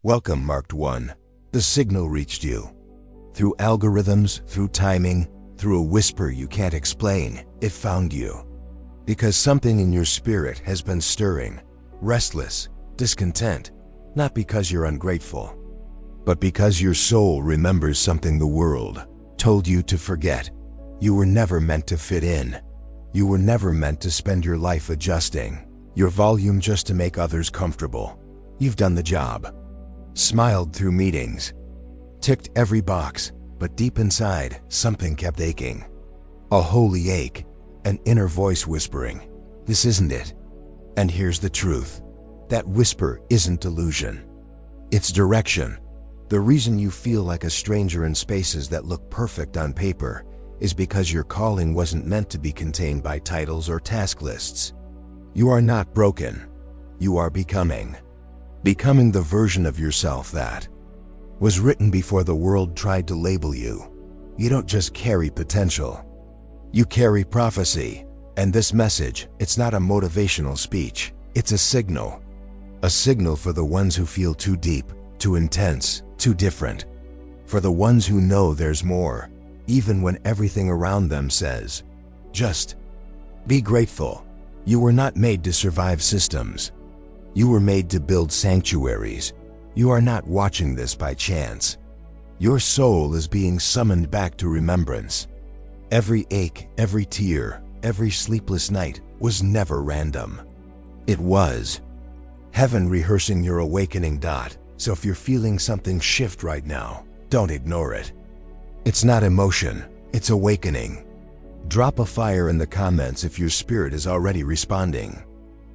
Welcome, marked 1. The signal reached you. Through algorithms, through timing, through a whisper you can't explain, it found you. Because something in your spirit has been stirring, restless, discontent, not because you're ungrateful, but because your soul remembers something the world told you to forget. You were never meant to fit in. You were never meant to spend your life adjusting your volume just to make others comfortable. You've done the job. Smiled through meetings. Ticked every box, but deep inside, something kept aching. A holy ache, an inner voice whispering, "This isn't it." And here's the truth. That whisper isn't delusion. It's direction. The reason you feel like a stranger in spaces that look perfect on paper is because your calling wasn't meant to be contained by titles or task lists. You are not broken. You are becoming. Becoming the version of yourself that was written before the world tried to label you. You don't just carry potential. You carry prophecy. And this message, it's not a motivational speech. It's a signal. A signal for the ones who feel too deep, too intense, too different. For the ones who know there's more, even when everything around them says, just be grateful. You were not made to survive systems. You were made to build sanctuaries. You are not watching this by chance. Your soul is being summoned back to remembrance. Every ache, every tear, every sleepless night was never random. It was heaven rehearsing your awakening. So if you're feeling something shift right now, don't ignore it. It's not emotion, it's awakening. Drop a fire in the comments if your spirit is already responding.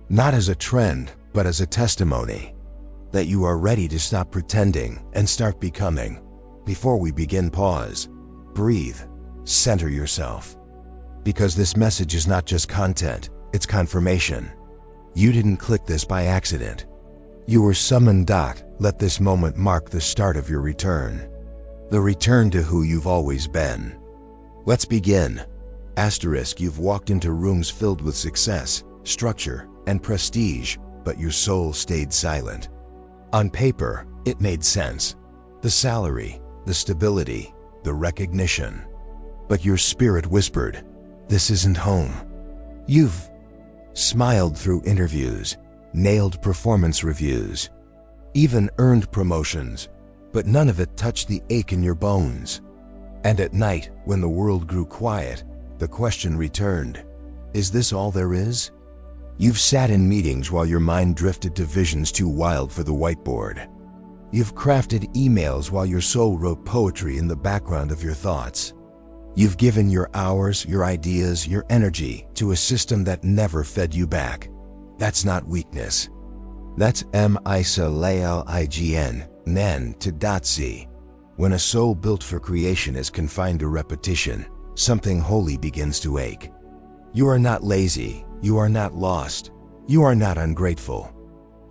Not as a trend, but as a testimony that you are ready to stop pretending and start becoming. Before we begin, pause, breathe, center yourself. Because this message is not just content, it's confirmation. You didn't click this by accident. You were summoned. Let this moment mark the start of your return. The return to who you've always been. Let's begin. You've walked into rooms filled with success, structure, and prestige, but your soul stayed silent. On paper, it made sense. The salary, the stability, the recognition. But your spirit whispered, "This isn't home." You've smiled through interviews, nailed performance reviews, even earned promotions, but none of it touched the ache in your bones. And at night, when the world grew quiet, the question returned, is this all there is? You've sat in meetings while your mind drifted to visions too wild for the whiteboard. You've crafted emails while your soul wrote poetry in the background of your thoughts. You've given your hours, your ideas, your energy to a system that never fed you back. That's not weakness. That's misaligen, nen to datsi. When a soul built for creation is confined to repetition, something holy begins to ache. You are not lazy. You are not lost. You are not ungrateful.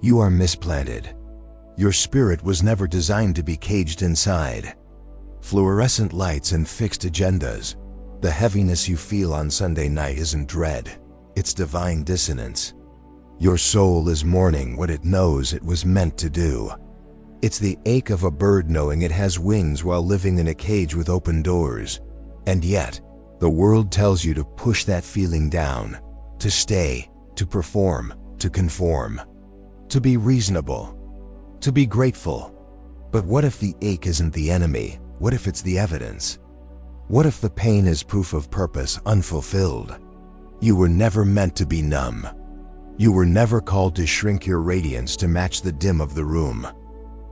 You are misplanted. Your spirit was never designed to be caged inside fluorescent lights and fixed agendas. The heaviness you feel on Sunday night isn't dread. It's divine dissonance. Your soul is mourning what it knows it was meant to do. It's the ache of a bird knowing it has wings while living in a cage with open doors. And yet, the world tells you to push that feeling down, to stay, to perform, to conform, to be reasonable, to be grateful. But what if the ache isn't the enemy? What if it's the evidence? What if the pain is proof of purpose unfulfilled? You were never meant to be numb. You were never called to shrink your radiance to match the dim of the room.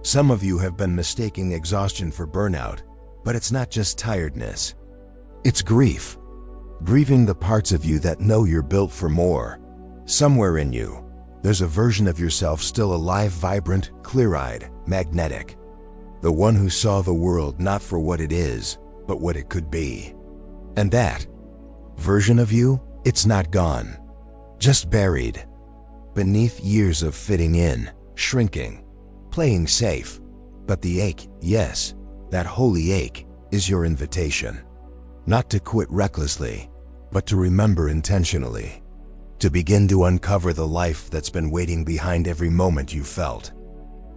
Some of you have been mistaking exhaustion for burnout, but it's not just tiredness. It's grief. Grieving the parts of you that know you're built for more. Somewhere in you, there's a version of yourself still alive, vibrant, clear-eyed, magnetic. The one who saw the world not for what it is, but what it could be. And that version of you, it's not gone, just buried beneath years of fitting in, shrinking, playing safe. But the ache, yes, that holy ache, is your invitation. Not to quit recklessly, but to remember intentionally. To begin to uncover the life that's been waiting behind every moment you felt.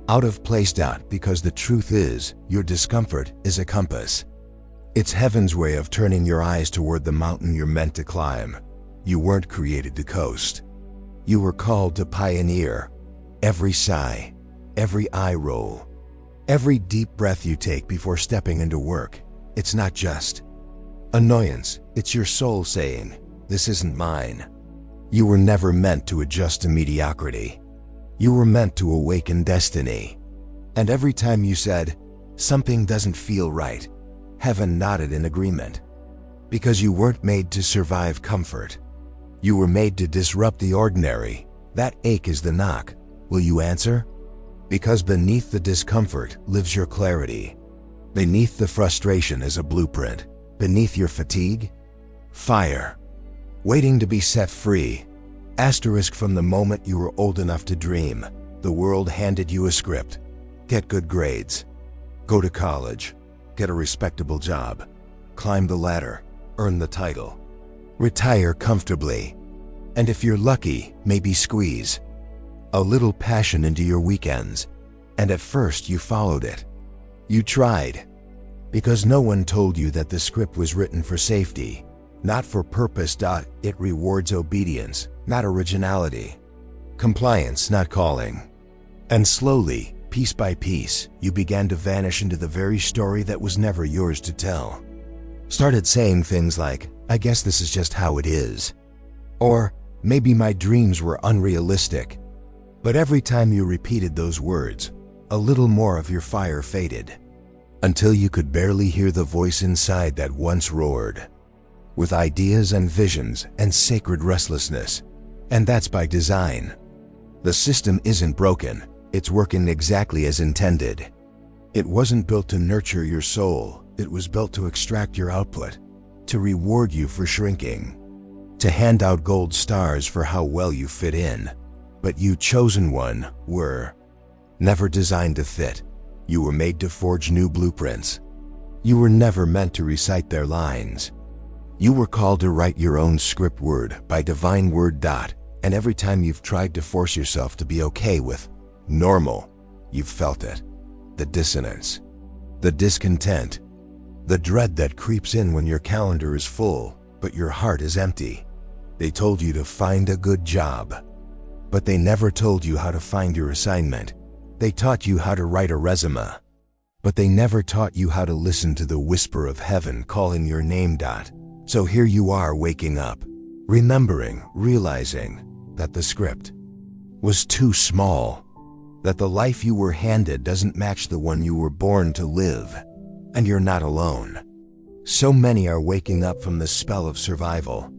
Out of place. Because the truth is, your discomfort is a compass. It's heaven's way of turning your eyes toward the mountain you're meant to climb. You weren't created to coast. You were called to pioneer. Every sigh, every eye roll, every deep breath you take before stepping into work, it's not just annoyance, it's your soul saying, "This isn't mine." You were never meant to adjust to mediocrity. You were meant to awaken destiny. And every time you said, "Something doesn't feel right," heaven nodded in agreement. Because you weren't made to survive comfort. You were made to disrupt the ordinary. That ache is the knock. Will you answer? Because beneath the discomfort lives your clarity. Beneath the frustration is a blueprint. Beneath your fatigue, fire, waiting to be set free. Asterisk from the moment you were old enough to dream, the world handed you a script. Get good grades. Go to college. Get a respectable job. Climb the ladder. Earn the title. Retire comfortably. And if you're lucky, maybe squeeze a little passion into your weekends. And at first you followed it. You tried. Because no one told you that the script was written for safety, not for purpose. It rewards obedience, not originality. Compliance, not calling. And slowly, piece by piece, you began to vanish into the very story that was never yours to tell. Started saying things like, "I guess this is just how it is." Or, "Maybe my dreams were unrealistic." But every time you repeated those words, a little more of your fire faded, until you could barely hear the voice inside that once roared, with ideas and visions and sacred restlessness. And that's by design. The system isn't broken, it's working exactly as intended. It wasn't built to nurture your soul, it was built to extract your output, to reward you for shrinking, to hand out gold stars for how well you fit in. But you, chosen one, were never designed to fit. You were made to forge new blueprints. You were never meant to recite their lines. You were called to write your own script word by divine word. And every time you've tried to force yourself to be okay with normal, you've felt it. The dissonance, the discontent, the dread that creeps in when your calendar is full, but your heart is empty. They told you to find a good job, but they never told you how to find your assignment. They taught you how to write a resume, but they never taught you how to listen to the whisper of heaven calling your name. So here you are waking up, remembering, realizing that the script was too small, that the life you were handed doesn't match the one you were born to live. And you're not alone. So many are waking up from the spell of survival,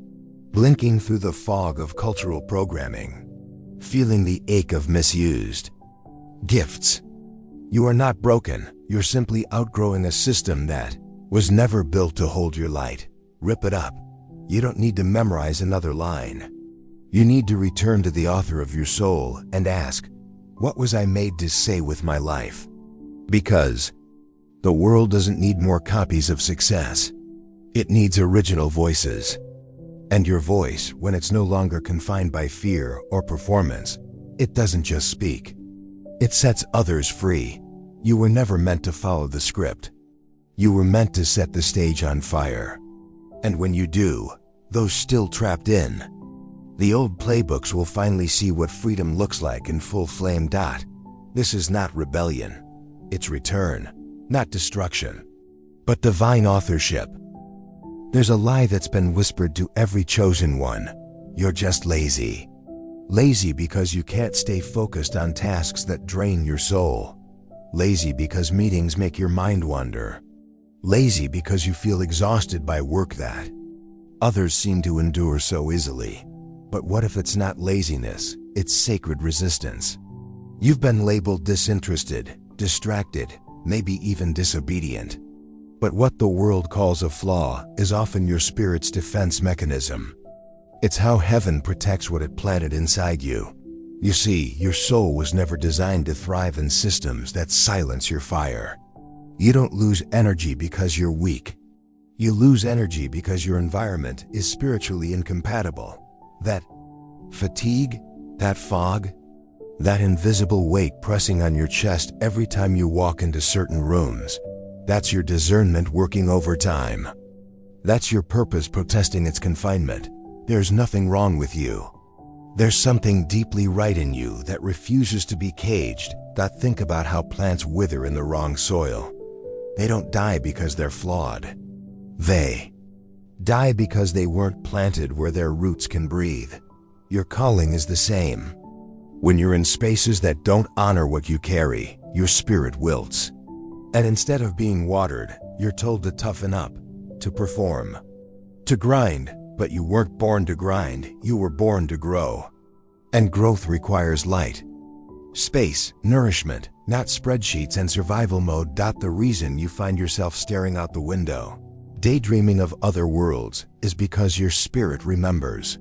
blinking through the fog of cultural programming, feeling the ache of misused gifts. You are not broken, you're simply outgrowing a system that was never built to hold your light. Rip it up. You don't need to memorize another line. You need to return to the author of your soul and ask, what was I made to say with my life? Because the world doesn't need more copies of success. It needs original voices. And your voice, when it's no longer confined by fear or performance, it doesn't just speak. It sets others free. You were never meant to follow the script. You were meant to set the stage on fire. And when you do, those still trapped in the old playbooks will finally see what freedom looks like in full flame. This is not rebellion. It's return. Not destruction, but divine authorship. There's a lie that's been whispered to every chosen one. You're just lazy. Lazy because you can't stay focused on tasks that drain your soul. Lazy because meetings make your mind wander. Lazy because you feel exhausted by work that others seem to endure so easily. But what if it's not laziness, it's sacred resistance? You've been labeled disinterested, distracted, maybe even disobedient. But what the world calls a flaw is often your spirit's defense mechanism. It's how heaven protects what it planted inside you. You see, your soul was never designed to thrive in systems that silence your fire. You don't lose energy because you're weak. You lose energy because your environment is spiritually incompatible. That fatigue, that fog, That invisible weight pressing on your chest every time you walk into certain rooms. That's your discernment working overtime. That's your purpose protesting its confinement. There's nothing wrong with you. There's something deeply right in you that refuses to be caged. Think about how plants wither in the wrong soil. They don't die because they're flawed. They die because they weren't planted where their roots can breathe. Your calling is the same. When you're in spaces that don't honor what you carry, your spirit wilts. And instead of being watered, you're told to toughen up, to perform, to grind. But you weren't born to grind, you were born to grow. And growth requires light, space, nourishment, not spreadsheets and survival mode. The reason you find yourself staring out the window, daydreaming of other worlds, is because your spirit remembers.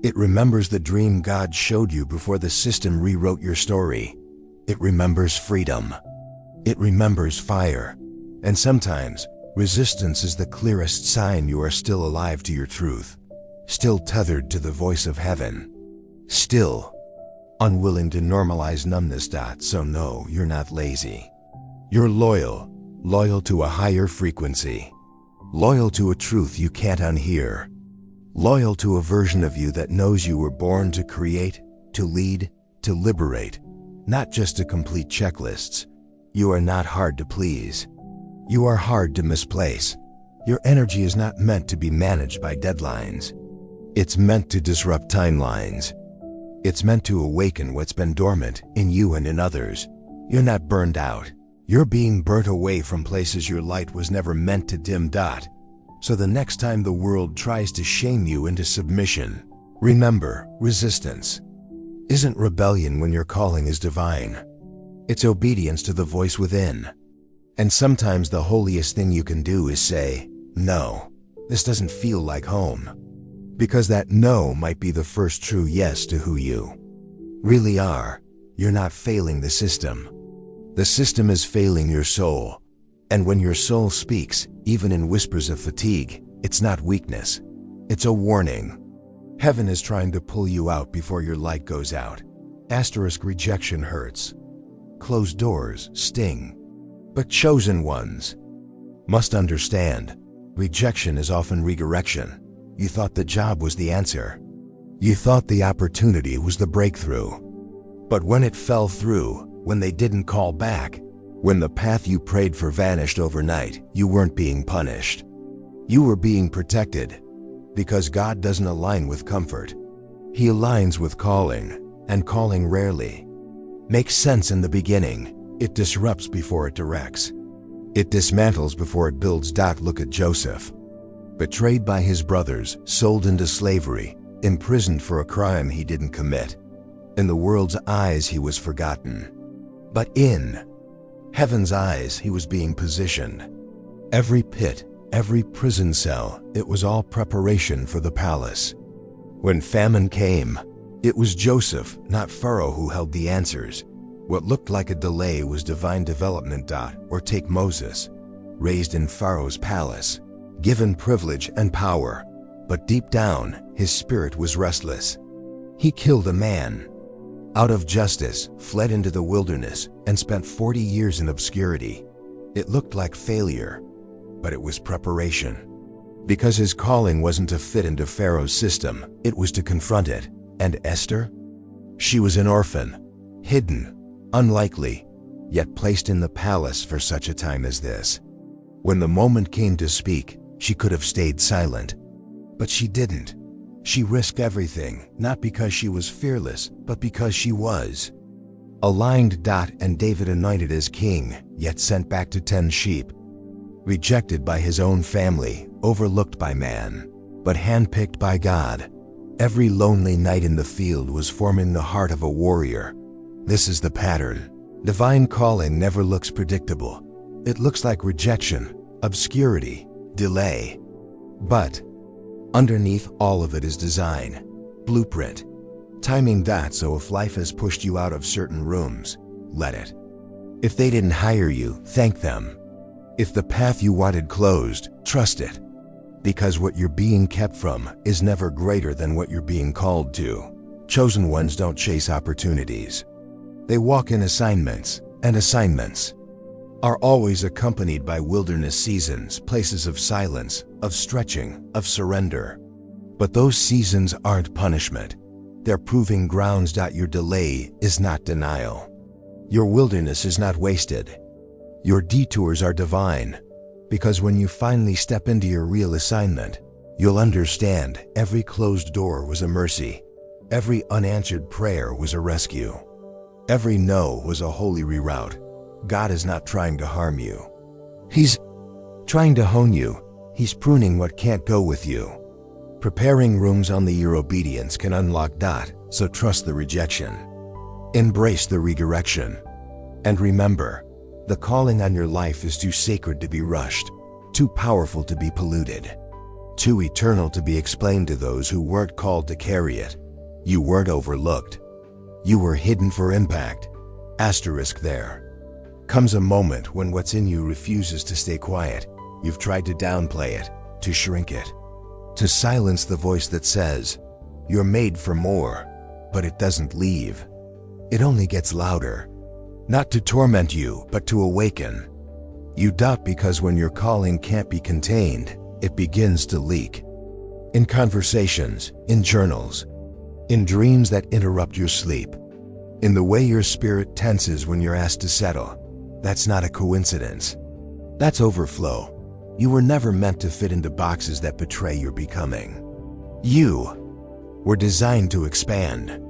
It remembers the dream God showed you before the system rewrote your story. It remembers freedom. It remembers fire. And sometimes, resistance is the clearest sign you are still alive to your truth, still tethered to the voice of heaven, still unwilling to normalize numbness. So no, you're not lazy. You're loyal to a higher frequency, loyal to a truth you can't unhear, loyal to a version of you that knows you were born to create, to lead, to liberate, not just to complete checklists. You are not hard to please. You are hard to misplace. Your energy is not meant to be managed by deadlines. It's meant to disrupt timelines. It's meant to awaken what's been dormant in you and in others. You're not burned out. You're being burnt away from places your light was never meant to dim. So the next time the world tries to shame you into submission, remember, resistance isn't rebellion when your calling is divine. It's obedience to the voice within. And sometimes the holiest thing you can do is say, no, this doesn't feel like home. Because that no might be the first true yes to who you really are. You're not failing the system. The system is failing your soul. And when your soul speaks, even in whispers of fatigue, it's not weakness. It's a warning. Heaven is trying to pull you out before your light goes out. Rejection hurts. Closed doors sting. But chosen ones must understand. Rejection is often redirection. You thought the job was the answer. You thought the opportunity was the breakthrough. But when it fell through, when they didn't call back, when the path you prayed for vanished overnight, you weren't being punished. You were being protected. Because God doesn't align with comfort. He aligns with calling, and calling rarely makes sense in the beginning. It disrupts before it directs. It dismantles before it builds. Look at Joseph. Betrayed by his brothers, sold into slavery, imprisoned for a crime he didn't commit. In the world's eyes, he was forgotten. But in heaven's eyes, he was being positioned. Every pit, every prison cell, it was all preparation for the palace. When famine came, it was Joseph, not Pharaoh, who held the answers. What looked like a delay was divine development. Or take Moses, raised in Pharaoh's palace, given privilege and power, but deep down, his spirit was restless. He killed a man. Out of justice, fled into the wilderness, and spent 40 years in obscurity. It looked like failure, but it was preparation. Because his calling wasn't to fit into Pharaoh's system, it was to confront it. And Esther? She was an orphan, hidden, unlikely, yet placed in the palace for such a time as this. When the moment came to speak, she could have stayed silent. But she didn't. She risked everything, not because she was fearless, but because she was aligned. And David anointed as king, yet sent back to tend sheep. Rejected by his own family, overlooked by man, but handpicked by God. Every lonely night in the field was forming the heart of a warrior. This is the pattern. Divine calling never looks predictable. It looks like rejection, obscurity, delay. But underneath all of it is design, blueprint, timing. So if life has pushed you out of certain rooms, let it. If they didn't hire you, thank them. If the path you wanted closed, trust it. Because what you're being kept from is never greater than what you're being called to. Chosen ones don't chase opportunities. They walk in assignments, and assignments are always accompanied by wilderness seasons, places of silence, of stretching, of surrender. But those seasons aren't punishment. They're proving grounds. Your delay is not denial. Your wilderness is not wasted. Your detours are divine. Because when you finally step into your real assignment, you'll understand every closed door was a mercy. Every unanswered prayer was a rescue. Every no was a holy reroute. God is not trying to harm you. He's trying to hone you. He's pruning what can't go with you. Preparing rooms on your obedience can unlock. So trust the rejection. Embrace the redirection. And remember, the calling on your life is too sacred to be rushed, too powerful to be polluted, too eternal to be explained to those who weren't called to carry it. You weren't overlooked. You were hidden for impact. Asterisk there. Comes a moment when what's in you refuses to stay quiet. You've tried to downplay it, to shrink it, to silence the voice that says, you're made for more, but it doesn't leave. It only gets louder. Not to torment you, but to awaken. You doubt because when your calling can't be contained, it begins to leak. In conversations, in journals, in dreams that interrupt your sleep, in the way your spirit tenses when you're asked to settle. That's not a coincidence. That's overflow. You were never meant to fit into boxes that betray your becoming. You were designed to expand.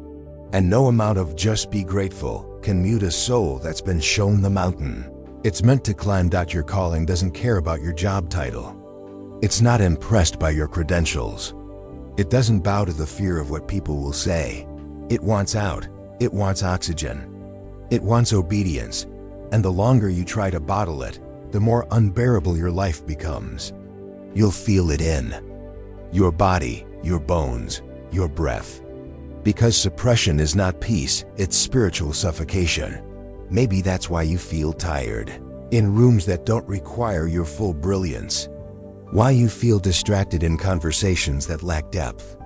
And no amount of just be grateful can mute a soul that's been shown the mountain. It's meant to climb. Your calling doesn't care about your job title. It's not impressed by your credentials. It doesn't bow to the fear of what people will say. It wants out. It wants oxygen. It wants obedience. And the longer you try to bottle it, the more unbearable your life becomes. You'll feel it in your body, your bones, your breath. Because suppression is not peace, it's spiritual suffocation. Maybe that's why you feel tired, in rooms that don't require your full brilliance. Why you feel distracted in conversations that lack depth.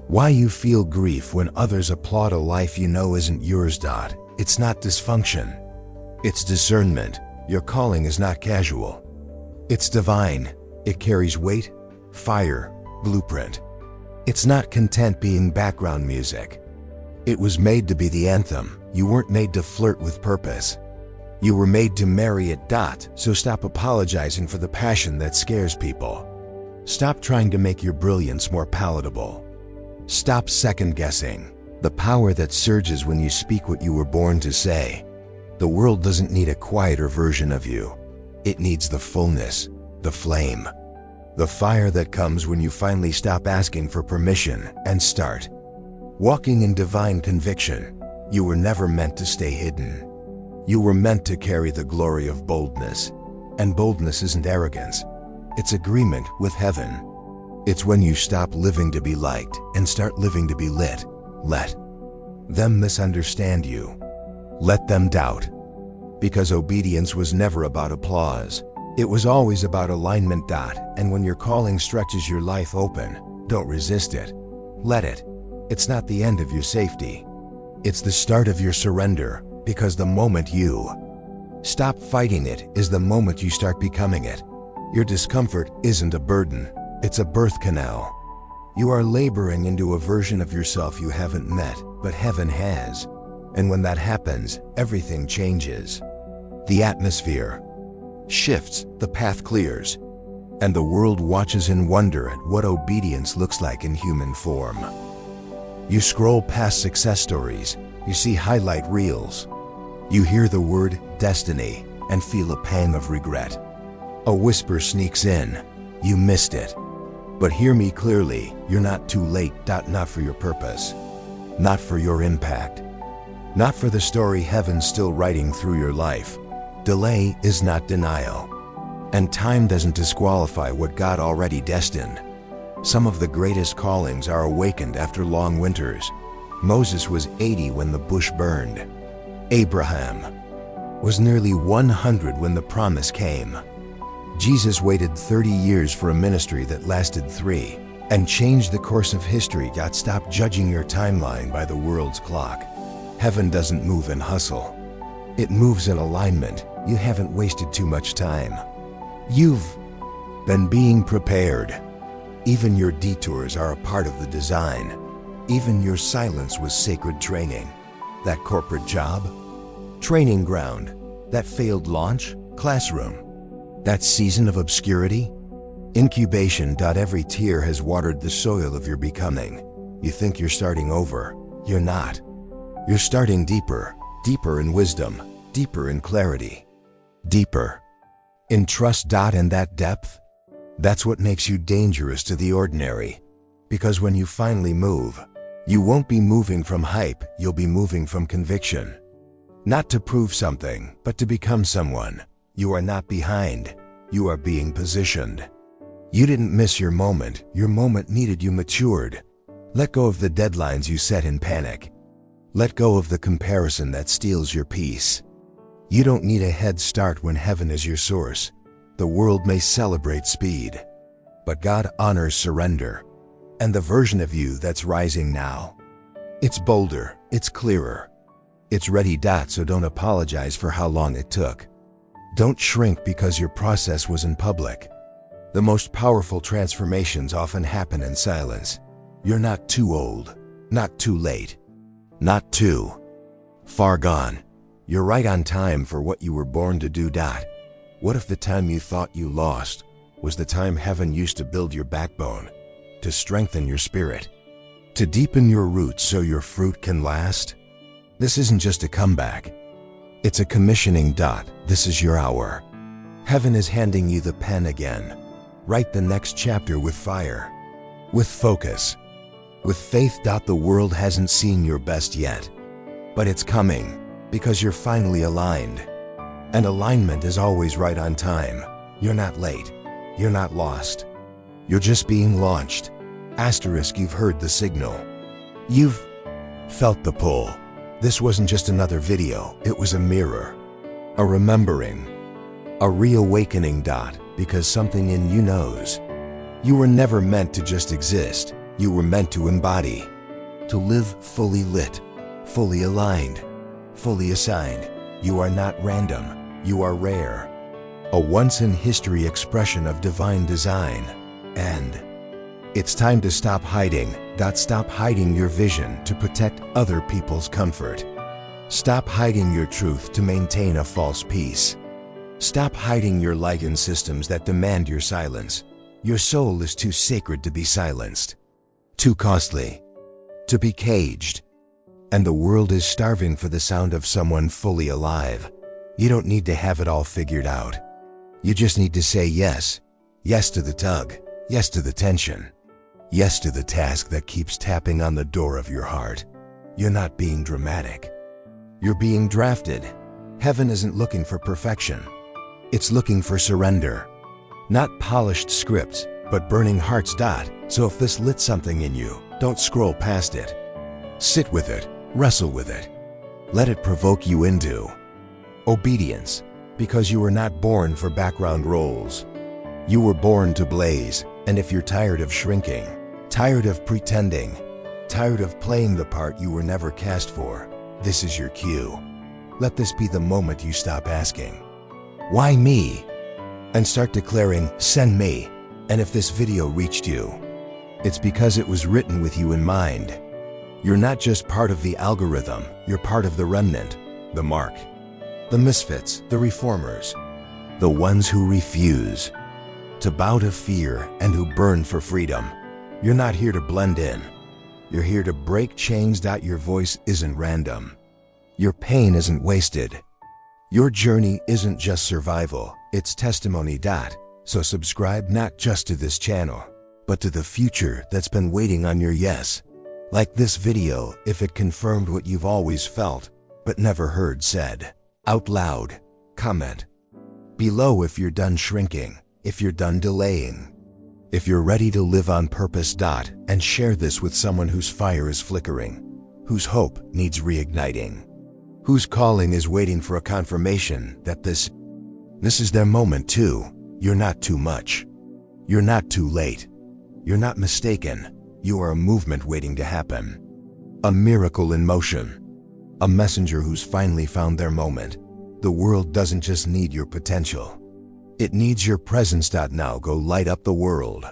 Why you feel grief when others applaud a life you know isn't yours. It's not dysfunction. It's discernment. Your calling is not casual. It's divine. It carries weight, fire, blueprint. It's not content being background music. It was made to be the anthem. You weren't made to flirt with purpose. You were made to marry it. So stop apologizing for the passion that scares people. Stop trying to make your brilliance more palatable. Stop second-guessing the power that surges when you speak what you were born to say. The world doesn't need a quieter version of you. It needs the fullness, the flame, the fire that comes when you finally stop asking for permission and start walking in divine conviction. You were never meant to stay hidden. You were meant to carry the glory of boldness. And boldness isn't arrogance. It's agreement with heaven. It's when you stop living to be liked and start living to be lit. Let them misunderstand you. Let them doubt. Because obedience was never about applause. It was always about alignment. And when your calling stretches your life open, don't resist it. Let it. It's not the end of your safety. It's the start of your surrender, because the moment you stop fighting it is the moment you start becoming it. Your discomfort isn't a burden, it's a birth canal. You are laboring into a version of yourself you haven't met, but heaven has. And when that happens, everything changes. The atmosphere shifts, the path clears, and the world watches in wonder at what obedience looks like in human form. You scroll past success stories, you see highlight reels. You hear the word destiny and feel a pang of regret. A whisper sneaks in, you missed it. But hear me clearly, you're not too late. Not for your purpose, not for your impact, not for the story heaven's still writing through your life. Delay is not denial, and time doesn't disqualify what God already destined. Some of the greatest callings are awakened after long winters. Moses was 80 when the bush burned. Abraham was nearly 100 when the promise came. Jesus waited 30 years for a ministry that lasted 3 and changed the course of history. Stop judging your timeline by the world's clock. Heaven doesn't move in hustle. It moves in alignment. You haven't wasted too much time. You've been being prepared. Even your detours are a part of the design. Even your silence was sacred training. That corporate job, training ground, that failed launch, classroom, that season of obscurity, incubation. Every tear has watered the soil of your becoming. You think you're starting over. You're not. You're starting deeper, deeper in wisdom, deeper in clarity, deeper in trust. And that depth, that's what makes you dangerous to the ordinary. Because when you finally move, you won't be moving from hype, you'll be moving from conviction. Not to prove something, but to become someone. You are not behind, you are being positioned. You didn't miss your moment needed. You matured. Let go of the deadlines you set in panic. Let go of the comparison that steals your peace. You don't need a head start when heaven is your source. The world may celebrate speed, but God honors surrender. And the version of you that's rising now, it's bolder, it's clearer, it's ready. So don't apologize for how long it took. Don't shrink because your process was in public. The most powerful transformations often happen in silence. You're not too old, not too late, not too far gone. You're right on time for what you were born to do. What if the time you thought you lost was the time heaven used to build your backbone, to strengthen your spirit, to deepen your roots so your fruit can last? This isn't just a comeback. It's a commissioning. This is your hour. Heaven is handing you the pen again. Write the next chapter with fire, with focus, with faith. The world hasn't seen your best yet, but it's coming because you're finally aligned. And alignment is always right on time. You're not late. You're not lost. You're just being launched. You've heard the signal. You've felt the pull. This wasn't just another video. It was a mirror, a remembering, a reawakening. Because something in you knows. You were never meant to just exist. You were meant to embody, to live fully lit, fully aligned, fully assigned. You are not random. You are rare. A once-in-history expression of divine design. And it's time to stop hiding. Stop hiding your vision to protect other people's comfort. Stop hiding your truth to maintain a false peace. Stop hiding your light in systems that demand your silence. Your soul is too sacred to be silenced, too costly to be caged. And the world is starving for the sound of someone fully alive. You don't need to have it all figured out. You just need to say yes. Yes to the tug. Yes to the tension. Yes to the task that keeps tapping on the door of your heart. You're not being dramatic. You're being drafted. Heaven isn't looking for perfection. It's looking for surrender. Not polished scripts, but burning hearts. So if this lit something in you, don't scroll past it. Sit with it, wrestle with it. Let it provoke you into obedience, because you were not born for background roles. You were born to blaze. And if you're tired of shrinking, tired of pretending, tired of playing the part you were never cast for, this is your cue. Let this be the moment you stop asking, why me? And start declaring, send me. And if this video reached you, it's because it was written with you in mind. You're not just part of the algorithm, you're part of the remnant, the mark, the misfits, the reformers, the ones who refuse to bow to fear and who burn for freedom. You're not here to blend in. You're here to break chains. Your voice isn't random. Your pain isn't wasted. Your journey isn't just survival, it's testimony. So subscribe not just to this channel, but to the future that's been waiting on your yes. Like this video if it confirmed what you've always felt, but never heard said out loud. Comment below if you're done shrinking, if you're done delaying, if you're ready to live on purpose. And share this with someone whose fire is flickering, whose hope needs reigniting, whose calling is waiting for a confirmation that this is their moment too. You're not too much. You're not too late. You're not mistaken. You are a movement waiting to happen. A miracle in motion. a messenger who's finally found their moment. The world doesn't just need your potential. It needs your presence. Now go light up the world.